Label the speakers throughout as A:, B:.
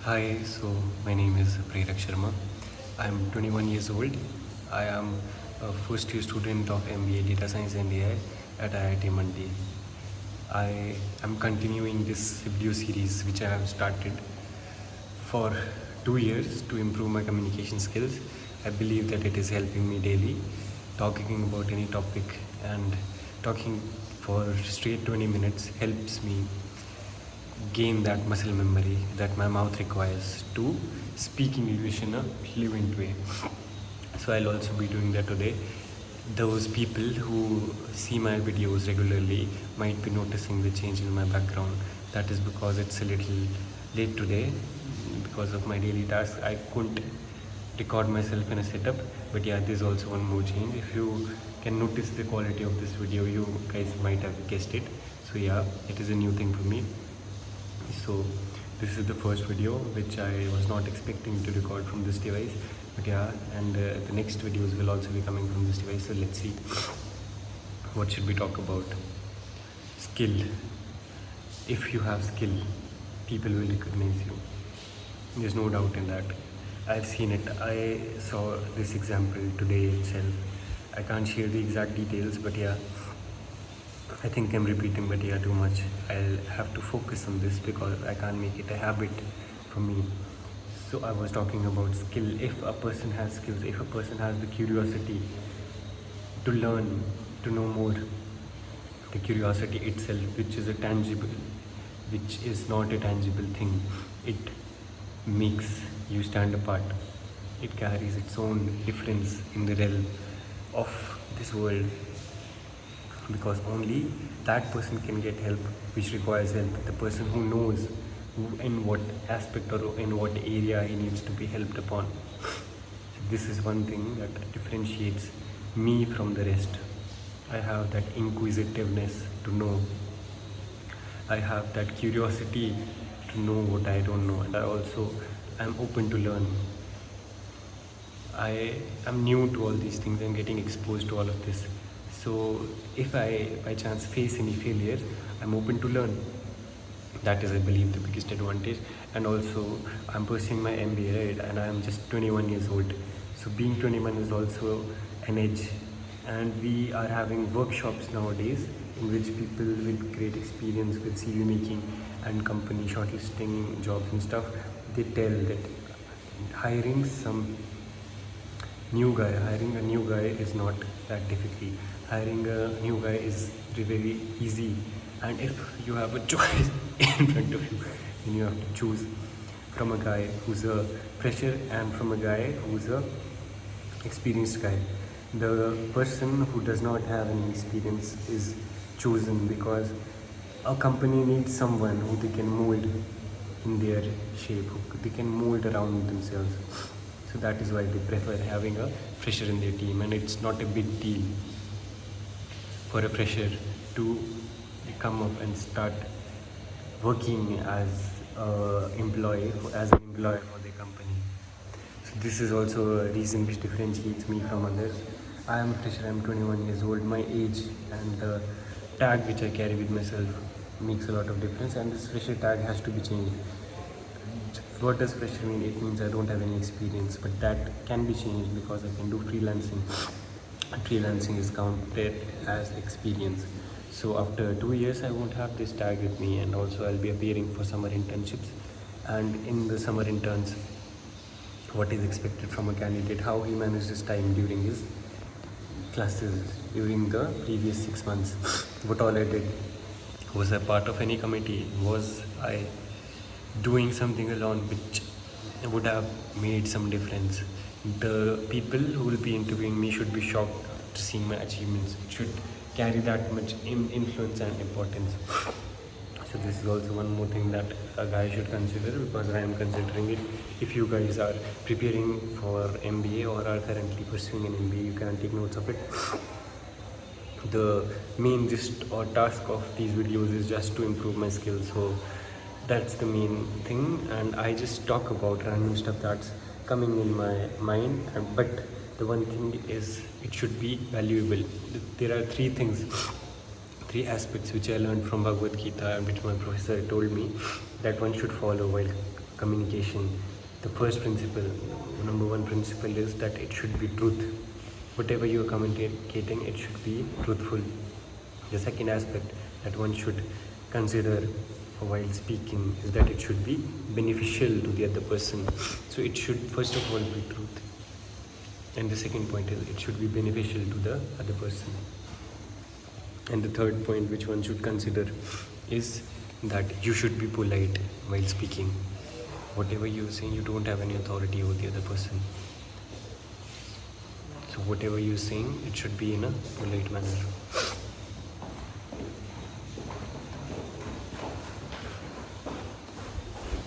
A: Hi, so my name is Prerak Sharma. I am 21 years old. I am a first year student of MBA Data Science and AI at IIT Mandi. I am continuing this video series which I have started for 2 years to improve my communication skills. I believe that it is helping me daily. Talking about any topic and talking for straight 20 minutes helps me gain that muscle memory that my mouth requires to speak English in a fluent way. So I'll also be doing that today. Those people who see my videos regularly might be noticing the change in my background. That is because it's a little late today. Because of my daily tasks, I couldn't record myself in a setup. But yeah, there's also one more change. If you can notice the quality of this video, you guys might have guessed it. So yeah, it is a new thing for me. So this is the first video which I was not expecting to record from this device, but yeah, and the next videos will also be coming from this device. So let's see, what should we talk about? Skill. If you have skill, people will recognize you. There's no doubt in that. I've seen it. I saw this example today itself. I can't share the exact details, but yeah, I think I'm repeating, but yeah, too much. I'll have to focus on this because I can't make it a habit for me. So I was talking about skill. If a person has skills, if a person has the curiosity to learn, to know more, the curiosity itself, which is a tangible, which is not a tangible thing, it makes you stand apart. It carries its own difference in the realm of this world, because only that person can get help which requires help. The person who knows in what aspect or in what area he needs to be helped upon. So this is one thing that differentiates me from the rest. I have that inquisitiveness to know. I have that curiosity to know what I don't know, and I also am open to learn. I am new to all these things. I'm getting exposed to all of this. So if I by chance face any failure, I'm open to learn. That is, I believe, the biggest advantage. And also, I'm pursuing my MBA, right? And I'm just 21 years old. So being 21 is also an edge. And we are having workshops nowadays in which people with great experience with CV making and company shortlisting jobs and stuff, they tell that hiring hiring a new guy is not that difficult. Hiring a new guy is very easy, and if you have a choice in front of you, then you have to choose from a guy who's a fresher and from a guy who's a experienced guy. The person who does not have any experience is chosen because a company needs someone who they can mold in their shape, who they can mold around themselves. So that is why they prefer having a fresher in their team, and it's not a big deal for a fresher to come up and start working as an employee for the company. So this is also a reason which differentiates me from others. I am a fresher, I am 21 years old. My age and the tag which I carry with myself makes a lot of difference, and this fresher tag has to be changed. What does fresher mean? It means I don't have any experience, but that can be changed because I can do freelancing. Freelancing is counted as experience. So after 2 years, I won't have this tag with me, and also I'll be appearing for summer internships. And in the summer interns, what is expected from a candidate, how he managed his time during his classes during the previous 6 months, what all I did. Was I part of any committee? Was I doing something alone which would have made some difference? The people who will be interviewing me should be shocked to see my achievements. It should carry that much influence and importance. So this is also one more thing that a guy should consider, because I am considering it. If you guys are preparing for MBA or are currently pursuing an MBA, you can take notes of it. The main gist or task of these videos is just to improve my skills. So that's the main thing, and I just talk about random stuff that's coming in my mind, but the one thing is it should be valuable. There are three aspects which I learned from Bhagavad Gita, and which my professor told me that one should follow while communication, the first principle, number one principle is that it should be truth. Whatever you are communicating, it should be truthful. The second aspect that one should consider while speaking is that it should be beneficial to the other person. So it should first of all be truth. And the second point is it should be beneficial to the other person. And the third point which one should consider is that you should be polite while speaking. Whatever you say, you don't have any authority over the other person. So whatever you're saying, it should be in a polite manner.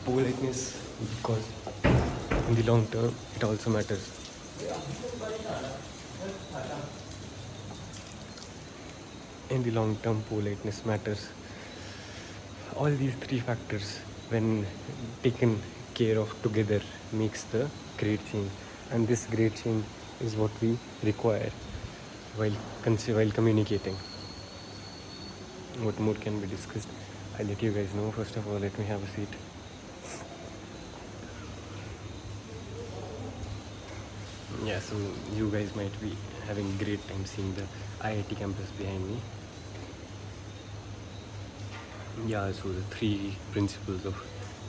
A: Politeness, because in the long term, it also matters. In the long term, politeness matters. All these three factors, when taken care of together, makes the great change. And this great change is what we require while communicating. What more can be discussed? I'll let you guys know. First of all, let me have a seat. Yeah, so you guys might be having a great time seeing the IIT campus behind me. Yeah, so the three principles of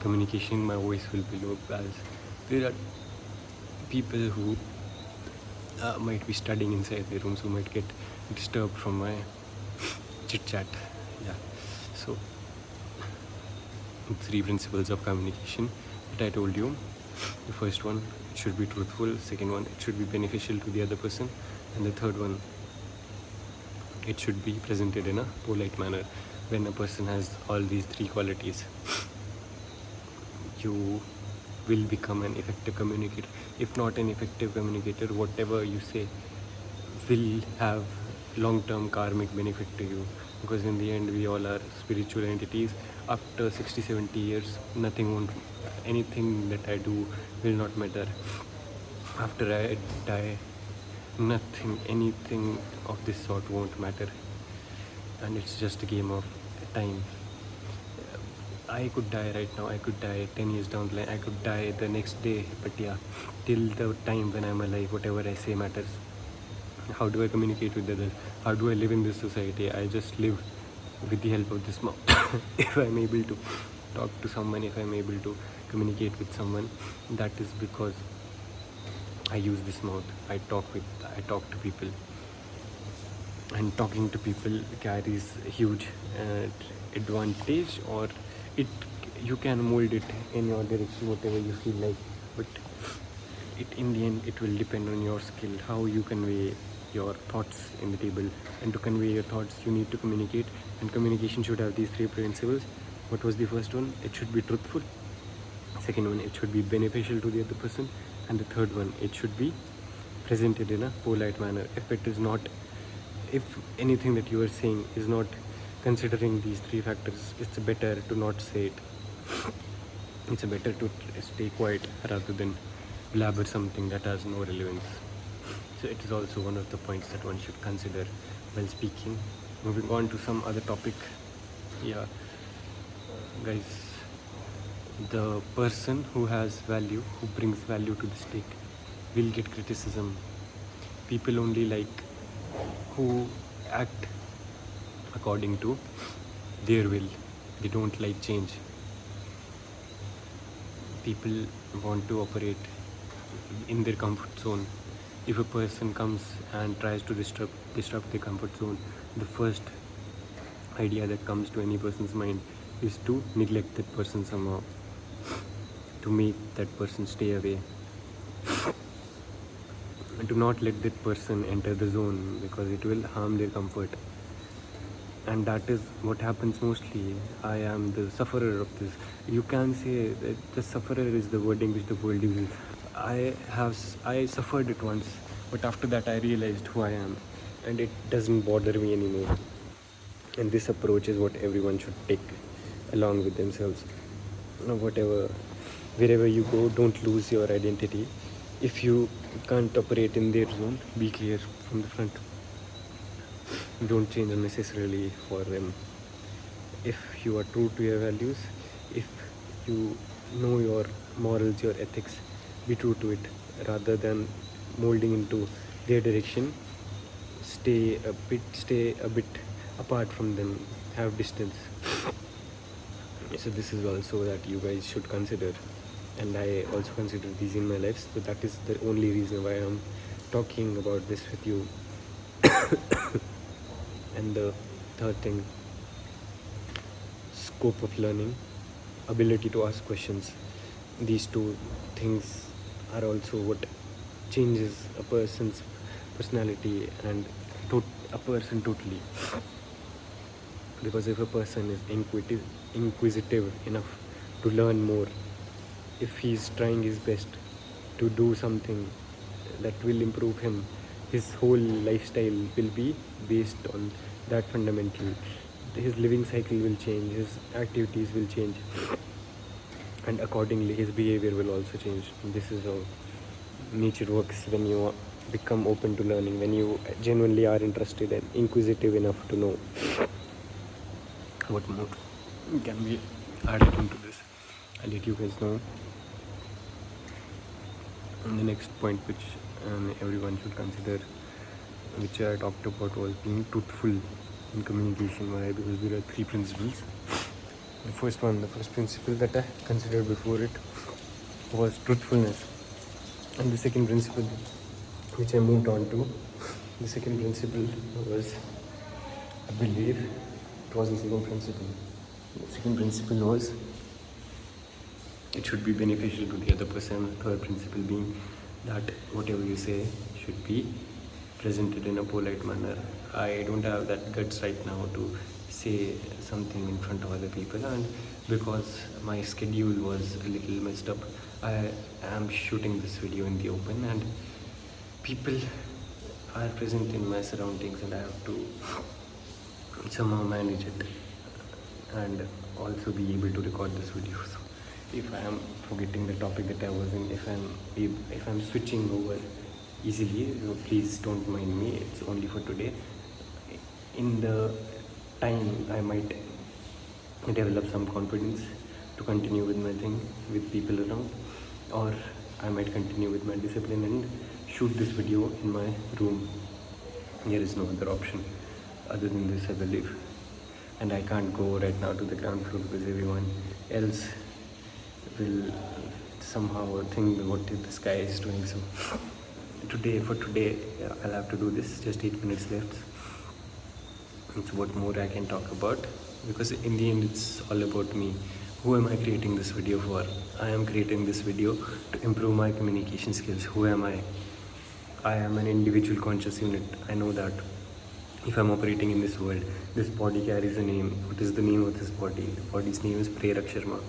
A: communication, my voice will be low as there are people who might be studying inside their rooms who might get disturbed from my chit chat. Yeah, so three principles of communication that I told you. The first one, it should be truthful. Second one, it should be beneficial to the other person. And the third one, it should be presented in a polite manner. When a person has all these three qualities, you will become an effective communicator. If not an effective communicator, whatever you say will have long-term karmic benefit to you, because in the end we all are spiritual entities. After 60-70 years, anything that I do will not matter. After I die, anything of this sort won't matter, and it's just a game of time. I could die right now, I could die 10 years down the line, I could die the next day, but yeah, till the time when I'm alive, whatever I say matters. How do I communicate with others? How do I live in this society? I just live with the help of this mouth. If I'm able to talk to someone, if I'm able to communicate with someone, that is because I use this mouth. I talk to people, and talking to people carries a huge advantage, or you can mold it in your direction, whatever you feel like, but in the end it will depend on your skill, how you convey your thoughts in the table. And to convey your thoughts, you need to communicate, and communication should have these three principles. What was the first one? It should be truthful. Second one, it should be beneficial to the other person. And the third one, it should be presented in a polite manner. If anything that you are saying is not considering these three factors, it's better to not say it. It's better to stay quiet rather than blabber something that has no relevance. So it is also one of the points that one should consider while speaking. Moving on to some other topic. Yeah, guys, the person who has value, who brings value to the stake, will get criticism. People only like who act according to their will. They don't like change. People want to operate in their comfort zone. If a person comes and tries to disrupt their comfort zone, the first idea that comes to any person's mind is to neglect that person somehow, to make that person stay away, and to not let that person enter the zone, because it will harm their comfort. And that is what happens mostly. I am the sufferer of this. You can say that the sufferer is the wording which the world uses. I suffered it once, but after that I realized who I am, and it doesn't bother me anymore. And this approach is what everyone should take along with themselves. Wherever you go, don't lose your identity. If you can't operate in their zone, be clear from the front. Don't change unnecessarily for them. If you are true to your values, if you know your morals, your ethics, be true to it rather than molding into their direction. Stay a bit apart from them, have distance. So this is also that you guys should consider, and I also consider these in my life. So that is the only reason why I'm talking about this with you. And the third thing, scope of learning, ability to ask questions. These two things are also what changes a person's personality and a person totally. Because if a person is inquisitive enough to learn more, if he's trying his best to do something that will improve him, his whole lifestyle will be based on that fundamental. His living cycle will change, his activities will change, and accordingly his behavior will also change. This is how nature works when you become open to learning, when you genuinely are interested and inquisitive enough to know what more can be added into this. I'll let you guys know. And the next point which everyone should consider, which I talked about, was being truthful in communication. Why? Because there are three principles. The first principle that I considered before it was truthfulness. And the second principle which I moved on to, the second principle was, I believe it was the second principle. The second principle was it should be beneficial to the other person. The third principle being that whatever you say should be presented in a polite manner. I don't have that guts right now to say something in front of other people, and because my schedule was a little messed up, I am shooting this video in the open and people are present in my surroundings, and I have to somehow manage it and also be able to record this video. So if I am forgetting the topic that I was in, if I'm switching over easily, please don't mind me. It's only for today. In the time, I might develop some confidence to continue with my thing with people around, or I might continue with my discipline and shoot this video in my room. There is no other option other than this, I believe. And I can't go right now to the ground floor because everyone else will somehow think what this guy is doing. So for today, I'll have to do this. Just 8 minutes left. It's what more I can talk about, because in the end it's all about me. Who am I creating this video for? I am creating this video to improve my communication skills. Who am I? I am an individual conscious unit. I know that if I'm operating in this world, this body carries a name. What is the name of this body? The body's name is Prerak Sharma.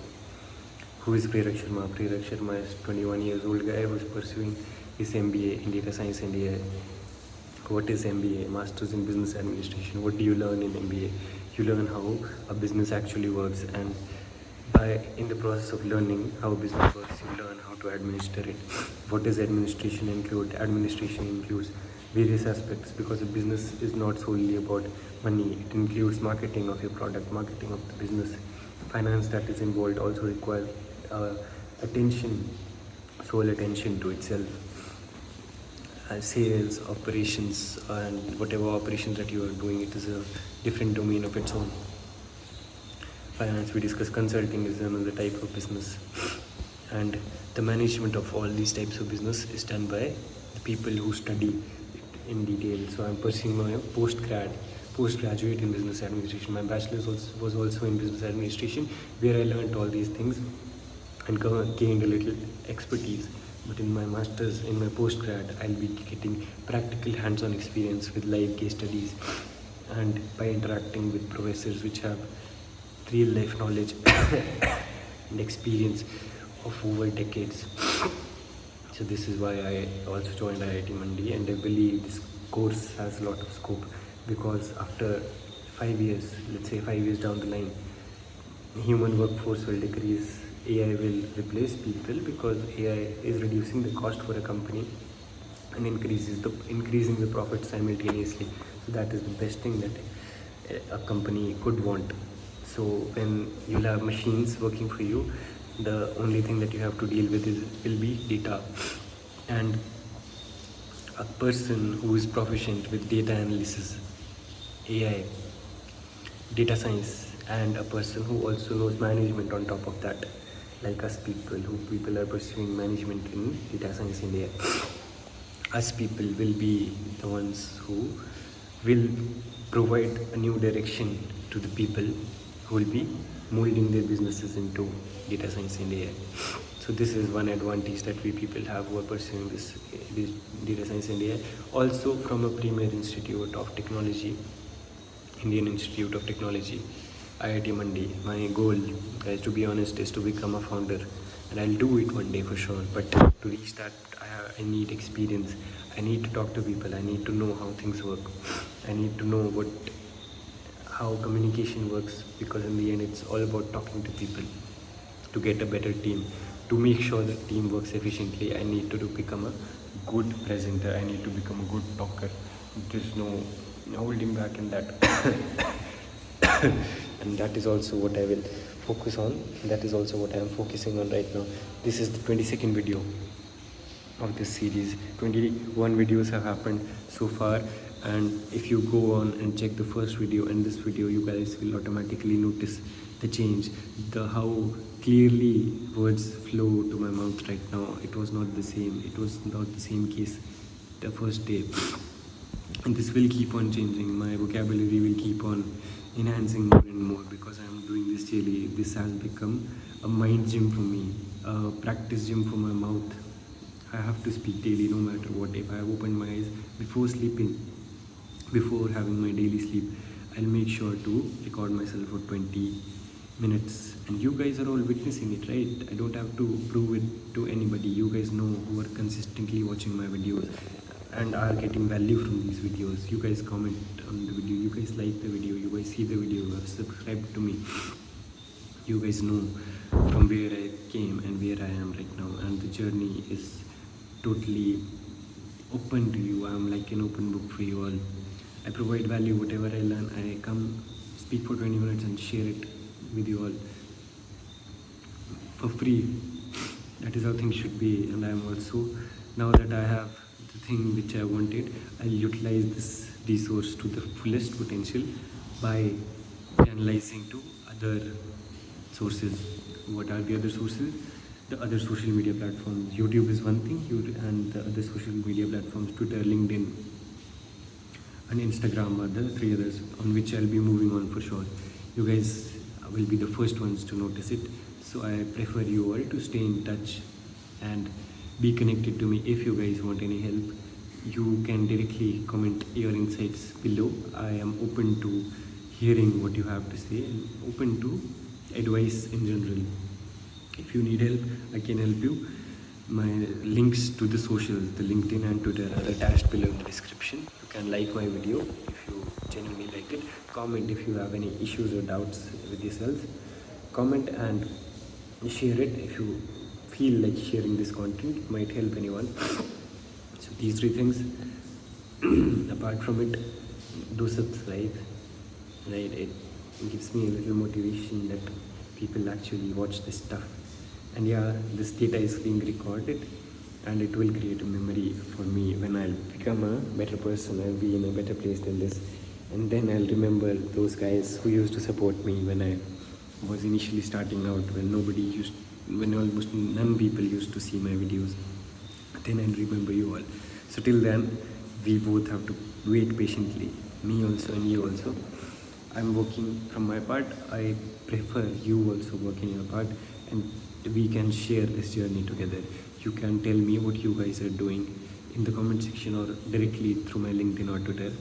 A: Who is Prerak Sharma? Prerak Sharma is 21 years old guy who is pursuing his MBA in Data Science and AI. What is MBA? Masters in Business Administration. What do you learn in MBA? You learn how a business actually works, and in the process of learning how a business works, you learn how to administer it. What does administration include? Administration includes various aspects, because a business is not solely about money. It includes marketing of your product, marketing of the business. Finance that is involved also requires sole attention to itself. Sales, operations, and whatever operations that you are doing, it is a different domain of its own. Finance, we discuss. Consulting is another type of business, and the management of all these types of business is done by the people who study it in detail. So I'm pursuing my postgraduate in business administration. My bachelor's was also in business administration, where I learned all these things and gained a little expertise. But in my master's, in my postgrad, I'll be getting practical hands-on experience with live case studies, and by interacting with professors which have real life knowledge and experience of over decades. So this is why I also joined IIT Mandi, and I believe this course has a lot of scope, because after 5 years, let's say 5 years down the line, human workforce will decrease. AI will replace people, because AI is reducing the cost for a company and increasing the profit simultaneously. So that is the best thing that a company could want. So when you'll have machines working for you, the only thing that you have to deal with will be data. And a person who is proficient with data analysis, AI, data science, and a person who also knows management on top of that, like us people are pursuing management in data science in AI. Us people will be the ones who will provide a new direction to the people who will be molding their businesses into data science and AI. So this is one advantage that we people have who are pursuing this data science and AI. Also from a premier institute of technology, Indian Institute of Technology, IIT Mandi. My goal, guys, to be honest, is to become a founder, and I'll do it one day for sure. But to reach that, I need experience. I need to talk to people. I need to know how things work. I need to know how communication works, because in the end, it's all about talking to people to get a better team. To make sure that team works efficiently, I need to become a good presenter. I need to become a good talker. There's no holding back in that. And that is also what I will focus on. That is also what I am focusing on right now. This is the 22nd video of this series. 21 videos have happened so far, and if you go on and check the first video and this video, you guys will automatically notice the change, how clearly words flow to my mouth right now. It was not the same case the first day, and this will keep on changing. My vocabulary will keep on enhancing more and more, because I am doing this daily. This has become a mind gym for me, a practice gym for my mouth. I have to speak daily no matter what. If I have opened my eyes before sleeping, before having my daily sleep, I'll make sure to record myself for 20 minutes. And you guys are all witnessing it, right? I don't have to prove it to anybody. You guys know, who are consistently watching my videos and are getting value from these videos. You guys comment on the video, you guys like the video, you guys see the video, you have subscribed to me. You guys know from where I came and where I am right now, and the journey is totally open to you. I am like an open book for you all. I provide value. Whatever I learn, I come speak for 20 minutes and share it with you all for free. That is how things should be. And I am also, now that I have the thing which I wanted, I'll utilize this resource to the fullest potential by analyzing to other sources. What are the other sources? The other social media platforms. YouTube is one thing, and the other social media platforms, Twitter, LinkedIn, and Instagram are the three others on which I'll be moving on for sure. You guys will be the first ones to notice it. So I prefer you all to stay in touch and be connected to me. If you guys want any help, you can directly comment your insights below. I am open to hearing what you have to say and open to advice in general. If you need help, I can help you. My links to the socials, the LinkedIn and Twitter, are attached below in the description. You can like my video if you genuinely like it. Comment if you have any issues or doubts with yourself. Comment and share it if you feel like sharing this content might help anyone. So these three things. Apart from it, do subscribe. Right? It gives me a little motivation that people actually watch this stuff. And yeah, this data is being recorded, and it will create a memory for me. When I'll become a better person, I'll be in a better place than this, and then I'll remember those guys who used to support me when I was initially starting out, when almost none people used to see my videos. Then I'll remember you all. So till then, we both have to wait patiently, me also and you also. I'm working from my part. I prefer you also working your part, and we can share this journey together. You can tell me what you guys are doing in the comment section or directly through my LinkedIn or Twitter.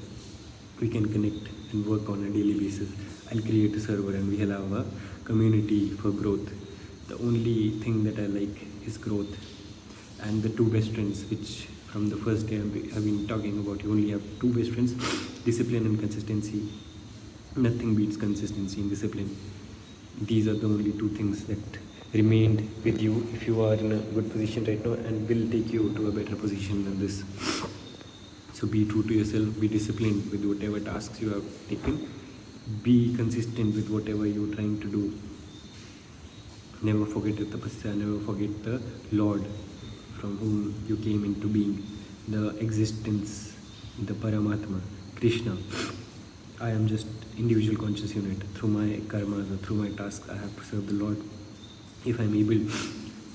A: We can connect and work on a daily basis. I'll create a server and we'll have a community for growth. The only thing that I like is growth, and the two best friends, which from the first day I've been talking about. You only have two best friends: discipline and consistency. Nothing beats consistency and discipline. These are the only two things that remained with you if you are in a good position right now, and will take you to a better position than this. So be true to yourself, be disciplined with whatever tasks you have taken, be consistent with whatever you're trying to do, Never forget the tapasya, never forget the Lord from whom you came into being, the existence, the Paramatma, Krishna. I am just individual conscious unit. Through my karmas or through my tasks, I have to serve the Lord. If I'm able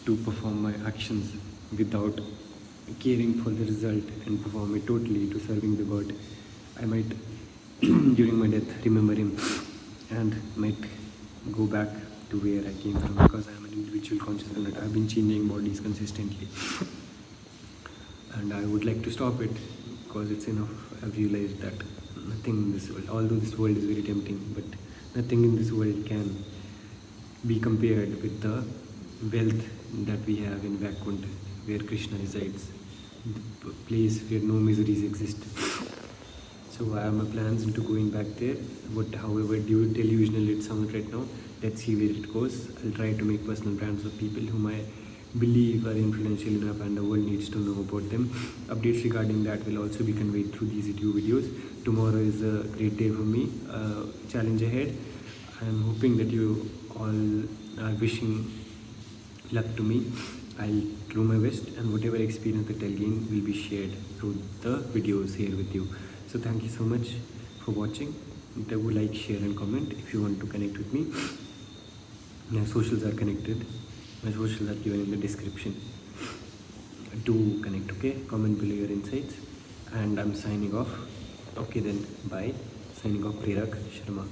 A: to perform my actions without caring for the result and perform it totally to serving the God, I might during my death remember him and might go back to where I came from, because I am an individual conscious unit. I've been changing bodies consistently and I would like to stop it because it's enough. I've realized that nothing in this world, although this world is very tempting, but nothing in this world can be compared with the wealth that we have in Vaikuntha, where Krishna resides, the place where no miseries exist. So I have my plans into going back there, but however delusional it sounds right now, let's see where it goes. I'll try to make personal brands of people whom I believe are influential enough and the world needs to know about them. Updates regarding that will also be conveyed through these YouTube videos. Tomorrow is a great day for me, challenge ahead. I'm hoping that you all are wishing luck to me. I'll do my best, and whatever experience that I'll gain will be shared through the videos here with you. So thank you so much for watching. Do like, share and comment if you want to connect with me. My socials are connected. My socials are given in the description. Do connect, okay? Comment below your insights. And I'm signing off. Okay then, bye. Signing off, Prerak Sharma.